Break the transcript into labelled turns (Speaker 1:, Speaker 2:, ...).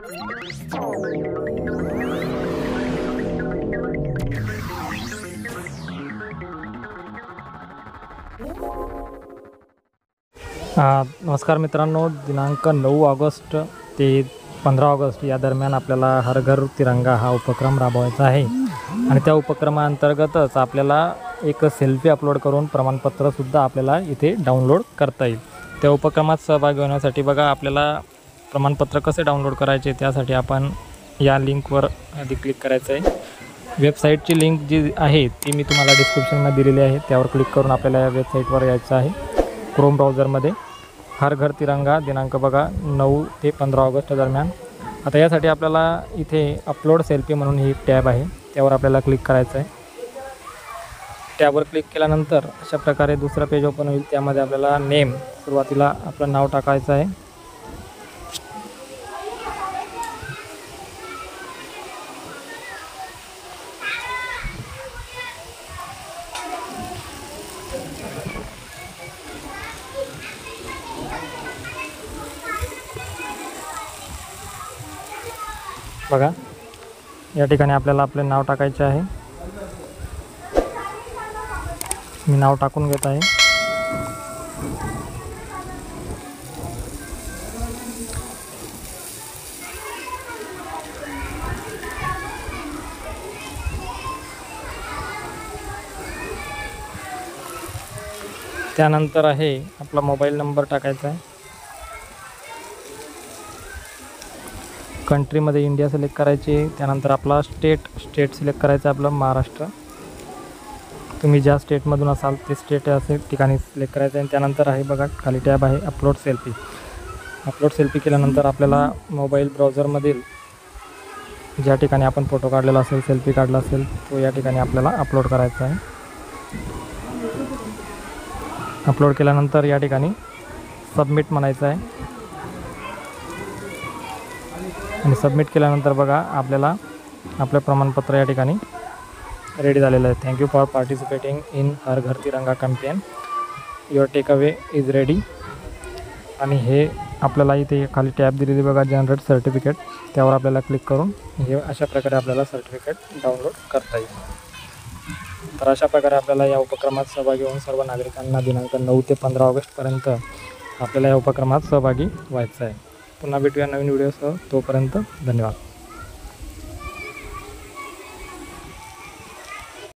Speaker 1: नमस्कार मित्रांनो, दिनांक 9 ऑगस्ट ते 15 ऑगस्ट या दरम्यान आपल्याला हर घर तिरंगा हा उपक्रम राबवायचा आहे आणि त्या उपक्रमाअंतर्गतच आपल्याला एक सेल्फी अपलोड करून प्रमाणपत्रसुद्धा आपल्याला इथे डाउनलोड करता येईल। त्या उपक्रमात सहभागी होण्यासाठी बघा आपल्याला प्रमाणपत्र कसे डाउनलोड करायचे त्यासाठी आपण या लिंकवर आधी क्लिक करायचं आहे। वेबसाईटची लिंक जी आहे ती मी तुम्हाला डिस्क्रिप्शनमध्ये दिलेली आहे, त्यावर क्लिक करून आपल्याला या वेबसाईटवर यायचं आहे। क्रोम ब्राउझरमध्ये हर घर तिरंगा दिनांक बघा 9 ते 15 ऑगस्ट दरम्यान। आता यासाठी आपल्याला इथे अपलोड सेल्फी म्हणून ही टॅब आहे, त्यावर आपल्याला क्लिक करायचं आहे। टॅबवर क्लिक केल्यानंतर अशा प्रकारे दुसरा पेज ओपन होईल, त्यामध्ये आपल्याला नेम सुरुवातीला आपलं नाव टाकायचं आहे। बघा या ठिकाणी आपल्याला आपले नाव टाकायचे आहे। मी नाव टाकून घेत आहे। त्यानंतर आहे आपला मोबाईल नंबर टाकायचा आहे। कंट्रीमध्ये इंडिया सिलेक्ट करायची, त्यानंतर आपला स्टेट सिलेक्ट करायचं आपलं महाराष्ट्र। तुम्ही ज्या स्टेटमधून असाल ते स्टेट असे ठिकाणी सिलेक्ट करायचं आहे। त्यानंतर आहे बघा खाली टॅब आहे अपलोड सेल्फी। अपलोड सेल्फी केल्यानंतर आपल्याला मोबाईल ब्राउझरमधील ज्या ठिकाणी आपण फोटो काढलेला असेल, सेल्फी काढला असेल तो या ठिकाणी आपल्याला अपलोड करायचा आहे। अपलोड केल्यानंतर या ठिकाणी सबमिट म्हणायचं आहे आणि सबमिट केल्यानंतर बघा आपल्याला आपलं प्रमाणपत्र या ठिकाणी रेडी झालेलं आहे। Thank you for participating in Har Ghar Tiranga campaign, your takeaway is ready. आणि हे आपल्याला इथे खाली टॅब दिलेली बघा जनरेट सर्टिफिकेट, त्यावर आपल्याला क्लिक करून हे अशा प्रकारे आपल्याला सर्टिफिकेट डाउनलोड करता येईल। तर अशा प्रकारे आपल्याला या उपक्रमात सहभागी होऊन सर्व नागरिकांना दिनांक 9 ते 15 ऑगस्टपर्यंत आपल्याला या उपक्रमात सहभागी व्हायचं आहे। पुन्हा भेटूया नवीन व्हिडिओसह, तोपर्यंत धन्यवाद।